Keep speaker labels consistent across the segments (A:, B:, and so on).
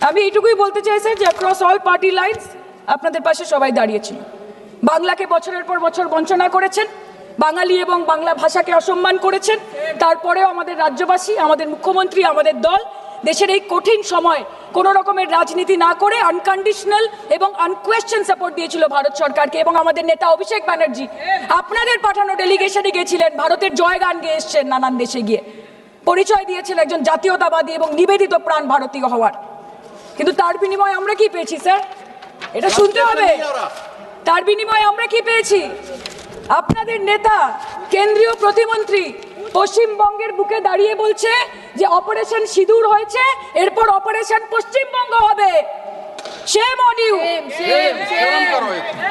A: আমি এইটুকুই বলতে চাই স্যার যে অ্যাক্রস অল পার্টি লাইনস আপনাদের পাশে সবাই দাঁড়িয়েছিল। বাংলাকে বছরের পর বছর বঞ্চনা করেছেন, বাঙালি এবং বাংলা ভাষাকে অসম্মান করেছেন, তারপরেও আমাদের রাজ্যবাসী, আমাদের মুখ্যমন্ত্রী, আমাদের দল দেশের এই কঠিন সময় কোনো রকমের রাজনীতি না করে আনকন্ডিশনাল এবং আনকোয়েশ্চেন সাপোর্ট দিয়েছিল ভারত সরকারকে। এবং আমাদের নেতা অভিষেক ব্যানার্জি আপনাদের পাঠানো ডেলিগেশনে গিয়েছিলেন, ভারতের জয়গান গেয়ে এসছেন, নানান দেশে গিয়ে পরিচয় দিয়েছেন একজন জাতীয়তাবাদী এবং নিবেদিত প্রাণ ভারতীয় হওয়ার। কিন্তু তার বিনিময়ে আমরা কি পেয়েছি স্যার? এটা শুনতে হবে। তার বিনিময়ে আমরা কি পেয়েছি? আপনাদের নেতা কেন্দ্রীয় প্রতিমন্ত্রী পশ্চিমবঙ্গের বুকে দাঁড়িয়ে বলছে যে অপারেশন সিঁদুর হয়েছে, এরপর অপারেশন পশ্চিমবঙ্গ হবে। Shame on you.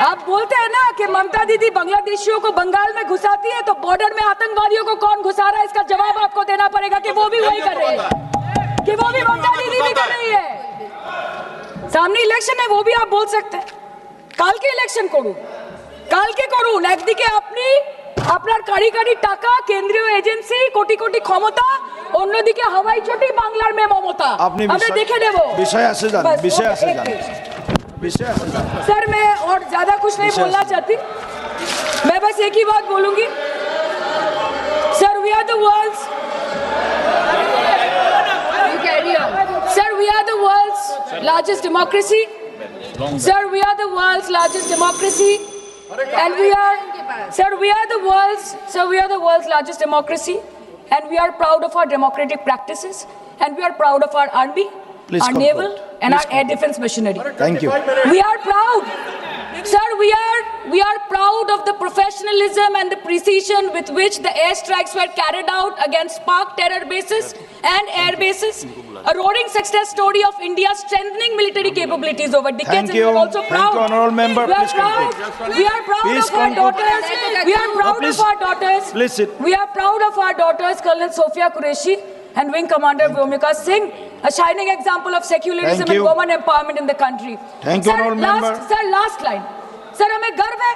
A: आप बोलते हैं ना कि ममता दीदी बांग्लादेशियों को बंगाल में घुसाती है, तो बॉर्डर में आतंकवादियों को कौन घुसा रहा है, इसका जवाब आपको देना पड़ेगा कि वो भी वही कर रहे हैं, कि वो भी ममता दीदी भी कर रही है। सामने इलेक्शन है, वो भी आप बोल सकते हैं। काल के इलेक्शन করুন, কালকে করুন। একদিকে আপনি আপনার কারিগরি টাকা, কেন্দ্রীয় এজেন্সি, কোটি কোটি ক্ষমতা, অন্যদিকে হাওয়াই চটি বাংলার মে মমতা। আমরা দেখে নেব।
B: विषय আসে যান, विषय আসে যান, विषय আসে যান।
A: सर मैं और ज्यादा कुछ नहीं बोलना चाहती, मैं बस एक ही बात बोलूंगी। Sir we are the world's, sir we are the world's largest democracy, sir we are the world's largest democracy, and we are, sir we are the world's largest democracy, and we are proud of our democratic practices, and we are proud of our army,
B: Please
A: our
B: conclude.
A: naval and
B: Please
A: our air defense machinery.
B: Thank you.
A: We are proud, sir, we are proud of the professionalism and the precision with which the airstrikes were carried out against Pak terror bases and air bases, a roaring success story of India's strengthening military capabilities over decades.
B: Thank you.
A: And we are also proud.
B: Thank you, honorable member.
A: We are
B: Please
A: proud.
B: conclude.
A: We are proud
B: Please
A: of our
B: conclude.
A: daughters. We are proud
B: Please.
A: of our daughters.
B: Please sit.
A: We are proud of our daughters, Colonel Sophia Qureshi and Wing Commander Vyomika Singh, a shining example of secularism
B: Thank
A: and
B: you.
A: women empowerment in the country.
B: Thank you, honorable member.
A: Sir, last line. Sir हमें गर्व है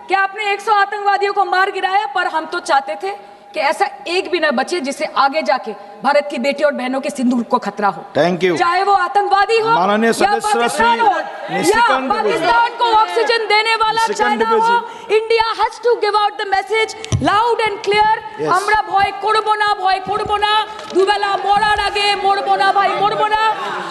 A: कि आपने 100 आतंकवादियों को मार गिराया, पर हम तो चाहते थे कि ऐसा एक भी न बचे जिससे आगे जाके भारत की बेटी और बहनों के सिंदूर को खतरा हो।
B: Thank you.
A: चाहे वो आतंकवादी हो
B: माननीय
A: या
B: सदस्य
A: पाकिस्तान हो या
B: निशिकांत
A: पाकिस्तान को ऑक्सीजन देने वाला
B: निशिकांत
A: चाइना हो, India has to give out the message loud and clear.
B: Yes.
A: আমরা ভয় করব না, ভয় করব না, দুবেলা মরার আগে মরবো না ভাই, মরবো না।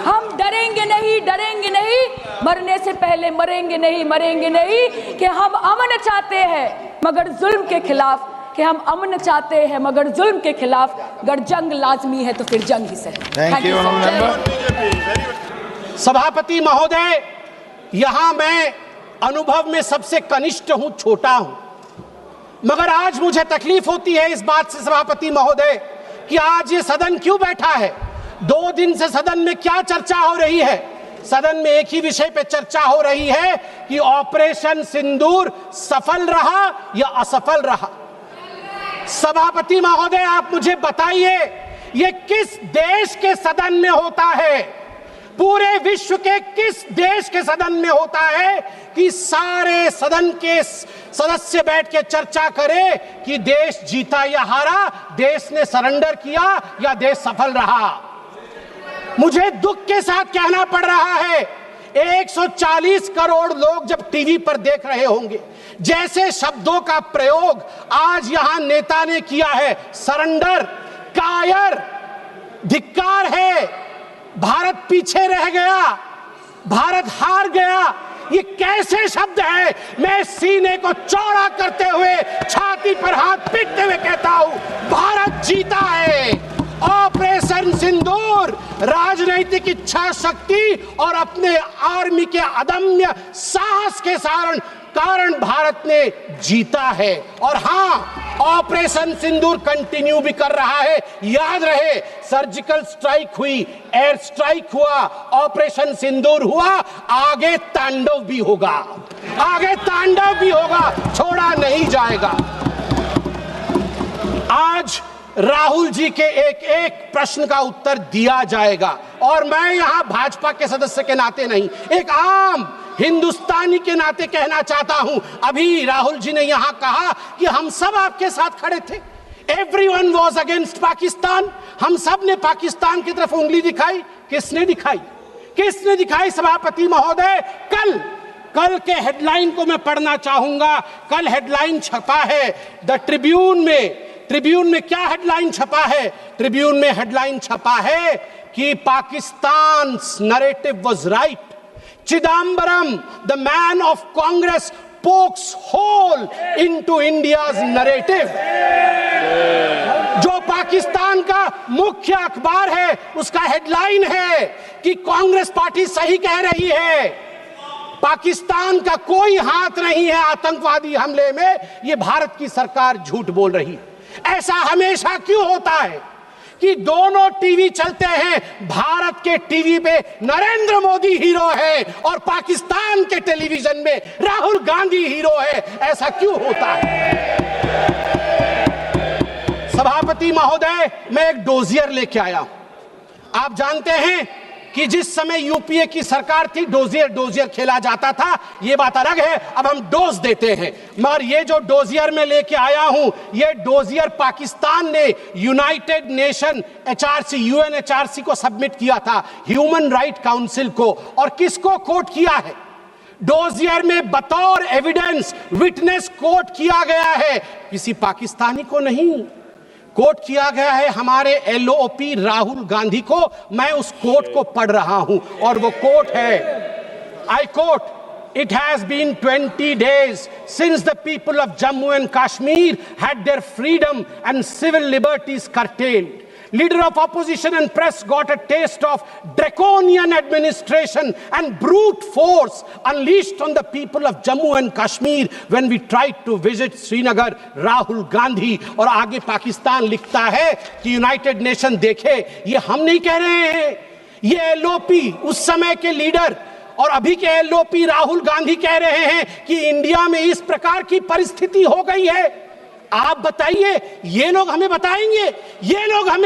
A: हम डरेंगे नहीं, डरेंगे नहीं, मरने से पहले मरेंगे नहीं, मरेंगे नहीं, कि हम अमन चाहते हैं मगर जुल्म के खिलाफ, कि हम अमन चाहते हैं मगर जुल्म के खिलाफ, अगर जंग लाजमी है तो फिर जंग ही सही।
B: Thank you, honorable member.
C: सभापति महोदय, यहां मैं अनुभव में सबसे कनिष्ठ हूं, छोटा हूं, मगर आज मुझे तकलीफ होती है इस बात से सभापति महोदय कि आज ये सदन क्यों बैठा है। 2 दिन से सदन में क्या चर्चा हो रही है? सदन में एक ही विषय पे चर्चा हो रही है कि ऑपरेशन सिंदूर सफल रहा या असफल रहा। सभापति महोदय, आप मुझे बताइए, ये किस देश के सदन में होता है, पूरे विश्व के किस देश के सदन में होता है कि सारे सदन के सदस्य बैठ के चर्चा करें कि देश जीता या हारा, देश ने सरेंडर किया या देश सफल रहा। मुझे दुख के साथ कहना पड़ रहा है, 140 करोड़ लोग जब टीवी पर देख रहे होंगे, जैसे शब्दों का प्रयोग आज यहां नेता ने किया है, सरेंडर, कायर, धिक्कार है, भारत पीछे रह गया, भारत हार गया, ये कैसे शब्द है? मैं सीने को चौड़ा करते हुए, छाती पर हाथ पीटते हुए कहता हूं, भारत जीता है। ऑपरेशन सिंदूर राजनीतिक इच्छा शक्ति और अपने आर्मी के अदम्य साहस के कारण भारत ने जीता है। और हां, ऑपरेशन सिंदूर कंटिन्यू भी कर रहा है। याद रहे, सर्जिकल स्ट्राइक हुई, एयर स्ट्राइक हुआ, ऑपरेशन सिंदूर हुआ, आगे तांडव भी होगा, आगे तांडव भी होगा, छोड़ा नहीं जाएगा। आज राहुल जी के एक एक प्रश्न का उत्तर दिया जाएगा, और मैं यहां भाजपा के सदस्य के नाते नहीं, एक आम हिंदुस्तानी के नाते कहना चाहता हूं। अभी राहुल जी ने यहां कहा कि हम सब आपके साथ खड़े थे, एवरीवन वाज अगेंस्ट पाकिस्तान, हम सब ने पाकिस्तान की तरफ उंगली दिखाई। किसने दिखाई? किसने दिखाई सभापति महोदय? कल के हेडलाइन को मैं पढ़ना चाहूंगा। कल हेडलाइन छपा है द ट्रिब्यून में क्या हेडलाइन छपा है? ट्रिब्यून में हेडलाइन छपा है कि Pakistan narrative was right, Chidambaram the man of Congress pokes hole into India's narrative. जो पाकिस्तान का मुख्य अखबार है उसका हेडलाइन है कि कांग्रेस पार्टी सही कह रही है, पाकिस्तान का कोई हाथ नहीं है आतंकवादी हमले में, ये भारत की सरकार झूठ बोल रही है। ऐसा हमेशा क्यों होता है कि दोनों टीवी चलते हैं, भारत के टीवी पे नरेंद्र मोदी हीरो है और पाकिस्तान के टेलीविजन में राहुल गांधी हीरो है? ऐसा क्यों होता है? सभापति महोदय, मैं एक डोजियर लेके आया हूं। आप जानते हैं कि जिस समय यूपीए की सरकार थी डोजियर खेला जाता था, ये बात अलग है, अब हम डोज देते हैं। मगर ये जो डोजियर में लेके आया हूं, ये डोजियर पाकिस्तान ने यूनाइटेड नेशन एचआरसी यूएनएचआरसी को सबमिट किया था, ह्यूमन राइट काउंसिल को। और किसको कोट किया है? डोजियर में बतौर एविडेंस विटनेस कोट किया गया है, किसी पाकिस्तानी को नहीं, कोट किया गया है हमारे एलओपी राहुल गांधी को। मैं उस कोट को पढ़ रहा हूं और वो कोट है, I quote, It has been 20 days since the people of Jammu and Kashmir had their freedom and civil liberties curtailed. Leader of opposition and press got a taste of draconian administration and brute force unleashed on the people of Jammu and Kashmir when we tried to visit Srinagar. Rahul Gandhi। और आगे पाकिस्तान लिखता है कि United nation देखे, ये हम नहीं कह रहे हैं, ये एलओपी उस समय के लीडर और अभी के एलओपी राहुल गांधी कह रहे हैं कि इंडिया में इस प्रकार की परिस्थिति हो गई है। आप बताइए, ये लोग हमें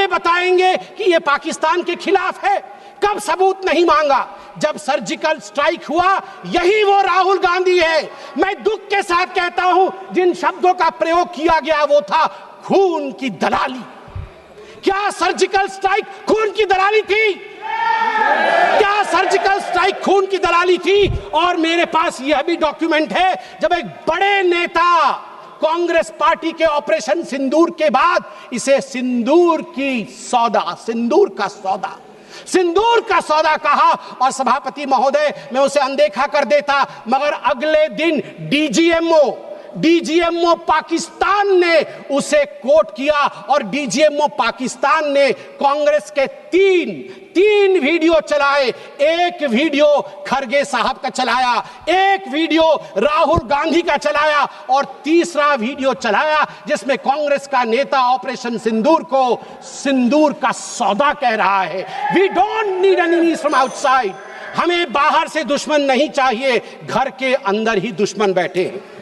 C: बताएंगे कि ये पाकिस्तान के खिलाफ है? कब सबूत नहीं मांगा? जब सर्जिकल स्ट्राइक हुआ, यही वो राहुल गांधी है। मैं दुख के साथ कहता हूं, जिन शब्दों का प्रयोग किया गया वो था खून की दलाली। क्या सर्जिकल स्ट्राइक खून की दलाली थी? क्या सर्जिकल स्ट्राइक खून की दलाली थी? और मेरे पास यह भी डॉक्यूमेंट है, जब एक बड़े नेता कांग्रेस पार्टी के ऑपरेशन सिंदूर के बाद इसे सिंदूर का सौदा कहा, और सभापति महोदय मैं उसे अनदेखा कर देता, मगर अगले दिन डीजीएमओ पाकिस्तान ने उसे कोट किया और डीजीएमओ पाकिस्तान ने कांग्रेस के तीन वीडियो चलाए। एक वीडियो खरगे साहब का चलाया, एक वीडियो राहुल गांधी का चलाया और तीसरा वीडियो चलाया जिसमें कांग्रेस का नेता ऑपरेशन सिंदूर को सिंदूर का सौदा कह रहा है। We don't need enemies from outside. हमें बाहर से दुश्मन नहीं चाहिए, घर के अंदर ही दुश्मन बैठे हैं।